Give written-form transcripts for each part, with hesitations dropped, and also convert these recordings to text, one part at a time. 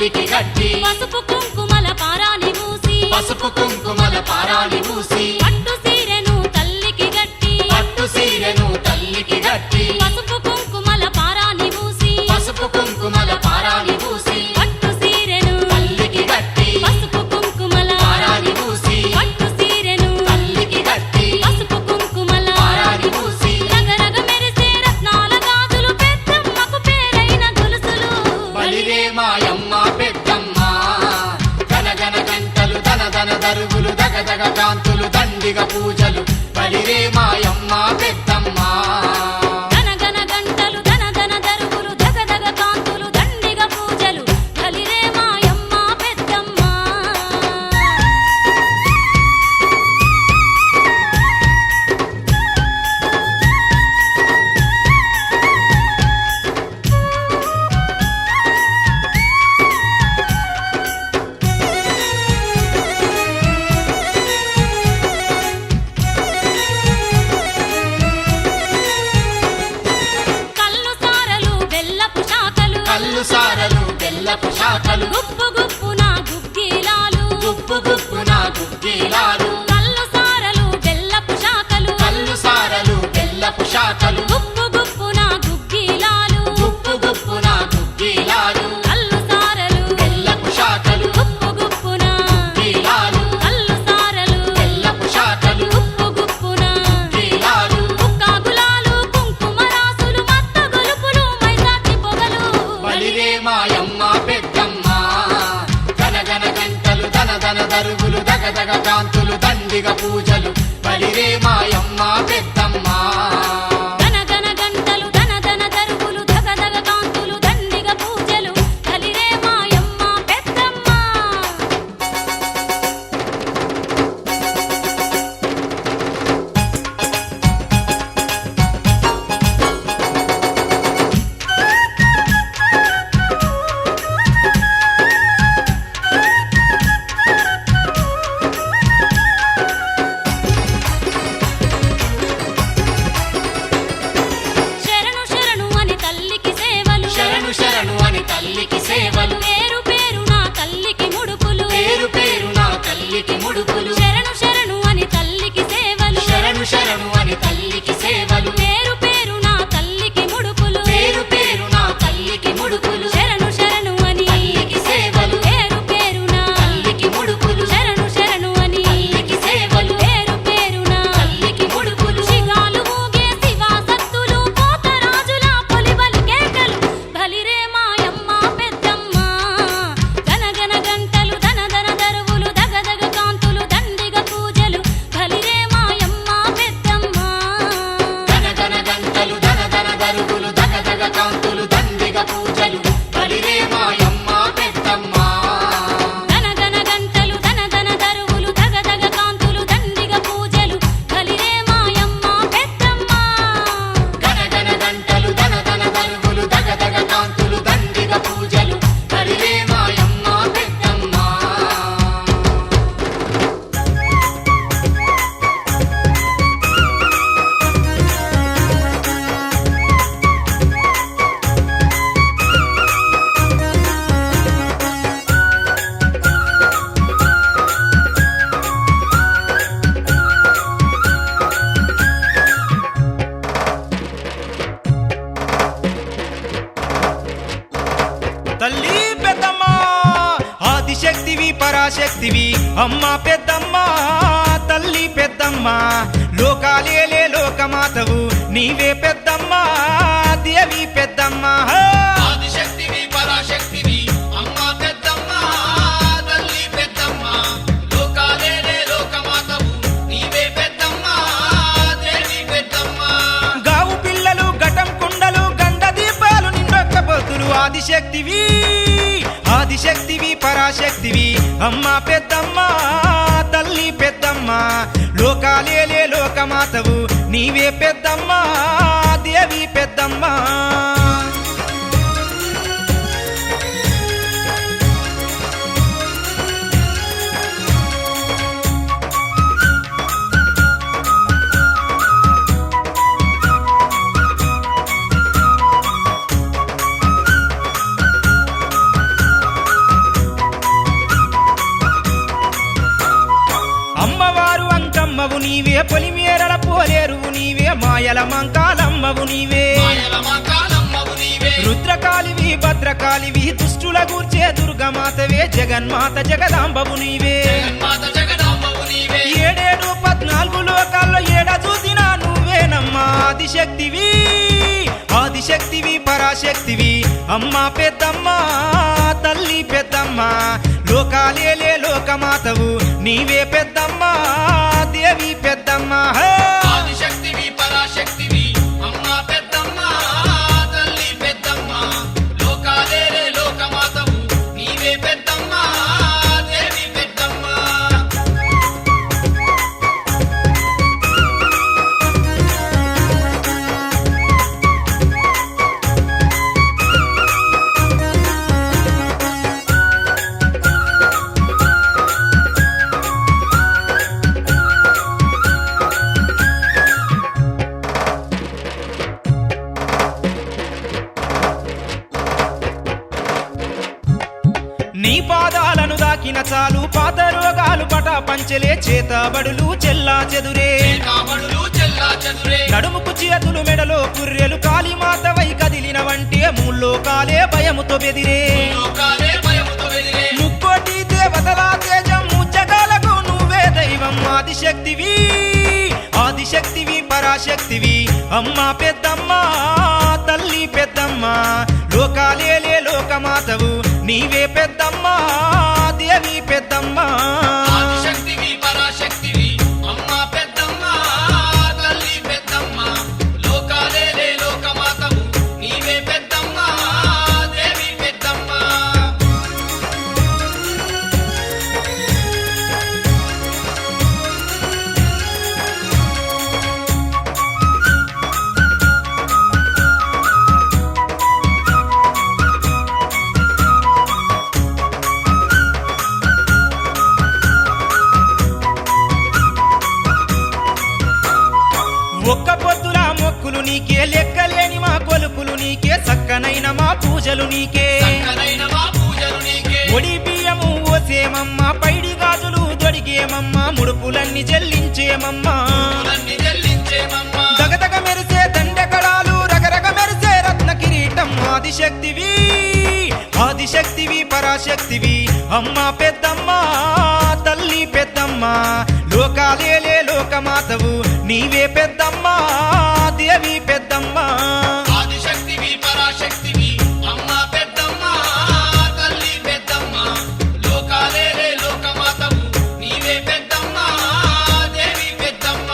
తల్లికి గట్టి పసుపు కుంకుమల పారాని మూసి పసుపు కుంకుమల పారాని మూసి పట్టు సీరెను తల్లికి గట్టి పట్టు సీరెను తల్లికి గట్టి పసుపు కుంకుమల పారాని మూసి పసుపు కుంకుమల పారాని మూసి పట్టు సీరెను తల్లికి గట్టి పసుపు కుంకుమల పారాని మూసి పట్టు సీరెను తల్లికి గట్టి పసుపు కుంకుమల పారాని మూసి రగరగ మెరిసే రత్నాల గాజులు పెద్దమ్మకు పేరైన గొలుసులు బలిరే మాయమ్మ పెద్దమ్మ గనగన గంటలు దనదన దరుగులు దగదగ కాంతులు దండిగ పూజలు బలిరే మాయమ్మ పెద్దమ్మ గనగన గంటలు ధనధన దరుగులు దగదగ కాంతులు దండిగ పూజలు బలిరే మాయమ్మ పెద్దమ్మ కల్లు సారలు బెల్లపు శాఖలు కల్లు సారలు బెల్లపు శాఖలు గుప్పు గుప్పున గుగ్గిలాలు గుప్పు గుప్పున గుగ్గిలాలు కల్లు సారలు బెల్లపు శాఖలు కల్లు సారలు బెల్లపు శాఖలు గుప్పు గుప్పున గుగ్గిలాలు గుప్పు గుప్పున గుగ్గిలాలు కల్లు సారలు బెల్లపు శాఖలు గుప్పు గుప్పున గుగ్గిలాలు కల్లు సారలు బెల్లపు శాఖలు గుప్పు గుప్పున గుగ్గిలాలు కుక్క గులాలు కుంకుమ రాసులు మత్త గొలుపులు మైసాచి పొగలు బలిరే మాయమ్మ పెద్దమ్మ గనగన గంటలు దనదన దరుగులు దగదగ కాంతులు దండిగ పూజలు బలిరే మాయమ్మ పెద్దమ్మ గనగన గంటలు ధనధన దరుగులు దగదగ కాంతులు దండిగ పూజలు బలిరే మాయమ్మ పెద్దమ్మ శరణు శరణు అని తల్లికి సేవలు శరణు శరణు అని తల్లికి సేవలు పేరు పేరు నా తల్లికి ముడుపులు పేరు పేరు నా తల్లికి ముడుపులు శరణు శరణు అని తల్లికి సేవలు శరణు శరణు అని తల్లికి సేవలు పేరు పేరు నా తల్లికి ముడుపులు పేరు పేరు నా తల్లికి ముడుపులు శరణు శరణు అని తల్లికి సేవలు పేరు పేరు నా తల్లికి ముడుపులు శరణు శరణు అని తల్లికి సేవలు పేరు పేరు నా తల్లికి ముడుపులు శిగాలు ఊగే శివాసత్తులు పోతరాజుల పొలిబలి కేకలు బలిరే మాయమ్మ పెద్దమ్మ గనగన గంటలు దనదన దరువులు దగదగ కాంతులు దండిగ పూజలు బలిరే మాయమ్మ పెద్దమ్మ గనగన గంటలు దనదన దరుగులు దగదగ కాంతులు దండిగ పూజలు బలిరే మాయమ్మ పెద్దమ్మ గనగన గంటలు దనదన దరువులు దగదగ కాంతులు దండిగ పూజలు బలిరే మాయమ్మ పెద్దమ్మ గనగన గంటలు దనదన దరుగులు దగదగ కాంతులు దండిగ పూజలు బలిరే మాయమ్మ పెద్దమ్మ తల్లి పెద్దమ్మ ఆదిశక్తివి పరాశక్తివి అమ్మ పెద్దమ్మ తల్లి పెద్దమ్మ లోకాలేలే లోకమాతవు నీవే పెద్దమ్మ దేవి పెద్దమ్మ ఆదిశక్తివి పరాశక్తివి అమ్మ పెద్దమ్మ తల్లి పెద్దమ్మ లోకాలేలే లోకమాతవు నీవే పెద్దమ్మ దేవి పెద్దమ్మ గావు పిల్లలు ఘటం కుండలు గండ దీపాలు నిండొక్క పొద్దులు ఆదిశక్తివి ఆదిశక్తివి పరాశక్తివి అమ్మ పెద్దమ్మ తల్లి పెద్దమ్మ లోకాలేలే లోకమాతవు నీవే పెద్దమ్మ దేవి పెద్దమ్మ నీవే పొలిమేరల పోలేరువు నీవే మాయల మంకాలమ్మవు నీవే మాయల మంకాలమ్మవు నీవే రుద్రకాళివి భద్రకాళివి దుష్టుల గూర్చే దుర్గమాతవే జగన్మాత జగదాంబవు నీవే జగన్మాత జగదాంబవు నీవే 7-14 లోకాల్లో ఏడ చూసినా నువ్వేనమ్మా ఆదిశక్తివి ఆదిశక్తివి పరాశక్తివి అమ్మా పెద్దమ్మ తల్లి పెద్దమ్మ లోకాలేలే లోకమాతవు నీవే పెద్దమ్మ దేవి పెద్దమ్మ హే! ఆదిశక్తివి పరాశక్తివి అమ్మా పెద్దమ్మ తల్లి పెద్దమ్మ లోకాలేలే లోకమాతవు నీవే పెద్దమ్మ దేవి పెద్దమ్మ నీ పాదాలను దాకిన చాలు పాత రోగాలు పటా పంచలే చేతబడులు చెల్లా చెదురే కాబడులు చెల్లా చెదురే నడుముకు చేతులు మెడలో కుర్రెలు కాళీమాతవై కదిలిన వంటే మూల్లోకాలే భయముతో బెదిరే లోకాలే భయముతో వెదిరే ముక్కోటి దేవతల తేజం జగాలకు నువ్వే దైవం ఆదిశక్తివి ఆదిశక్తివి పరాశక్తివి అమ్మా పెద్దమ్మ తల్లి పెద్దమ్మ లోకాలేలే లోకమాతవు నీవే పెద్దమ్మ దేవి పెద్దమ్మ ఆదిశక్తివి పరాశక్తివి అమ్మా పెద్దమ్మ తల్లి పెద్దమ్మ లోకాలేలే లోకమాతవు నీవే పెద్దమ్మ దేవి పెద్దమ్మ ఒక్క పొద్దుల మొక్కులు నీకే లెక్కలేని మా కొలుపులు నీకే చక్కనైన మా పూజలు నీకే చక్కనైన మా పూజలు నీకే ఒడి బియ్యము ఓసేమమ్మ పైడి గాజులు దొడిగేమమ్మ ముడుపులన్నీ చెల్లించేమమ్మా పూలన్నీ చెల్లించేమమ్మ దగదగ మెరిసే దండకడాలు రగరగ మెరిసే రత్న కిరీటం ఆదిశక్తివి ఆదిశక్తివి పరాశక్తివి అమ్మా పెద్దమ్మ తల్లి పెద్దమ్మ లోకాలేలే లోకమాతవు నీవే పెద్దమ్మ దేవి పెద్దమ్మ ఆదిశక్తివి పరాశక్తివి అమ్మా పెద్దమ్మ తల్లి పెద్దమ్మ లోకాలేలే లోకమాతవు నీవే పెద్దమ్మ దేవి పెద్దమ్మ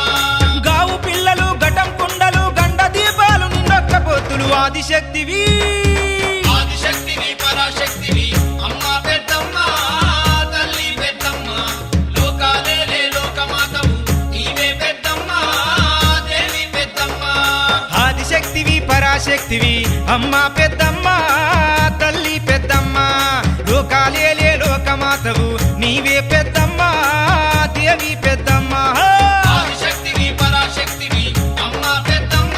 గావు పిల్లలు ఘటం కుండలు గండ దీపాలు నిన్నొక్క పొత్తులు ఆదిశక్తివి ఆదిశక్తివి పరాశక్తివి అమ్మా పెద్దమ్మ తల్లి పెద్దమ్మ లోకాలేలే లోకమాతవు నీవే పెద్దమ్మ దేవి పెద్దమ్మ ఆదిశక్తివి పరాశక్తివి అమ్మా పెద్దమ్మ తల్లి పెద్దమ్మ లోకాలేలే లోకమాతవు నీవే పెద్దమ్మ దేవి పెద్దమ్మ ఆదిశక్తివి పరాశక్తివి అమ్మా పెద్దమ్మ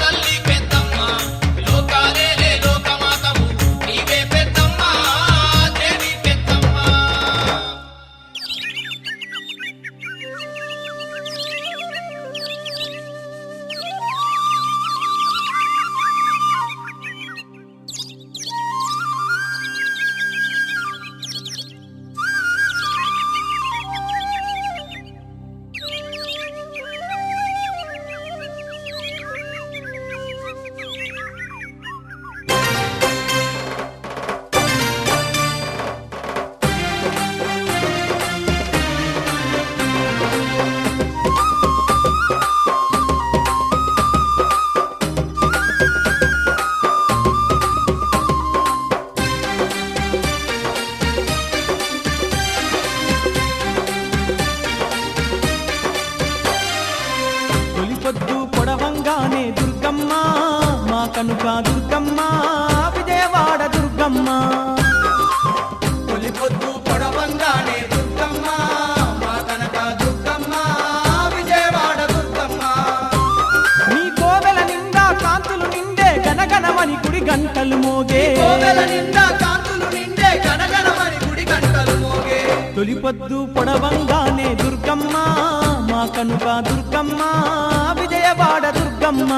తల్లి పెద్దమ్మ లోకాలేలే లోకమాతవు నీవే పెద్దమ్మ దేవి పెద్దమ్మ కనుక దుర్గమ్మ విజయవాడ దుర్గమ్మ తొలి పొద్దు పొడవంగానే దుర్గమ్మ మా కనక దుర్గమ్మ విజయవాడ దుర్గమ్మ నీ కోవెల నిండా కాంతులు నిండే గనగనమని గుడి గంటలు మోగే కోవెల నిండా కాంతులు నిండే గణగణమని గుడి గంటలు మోగే తొలి పొద్దు పొడవంగానే దుర్గమ్మ మా మా కనుక దుర్గమ్మ విజయవాడ దుర్గమ్మ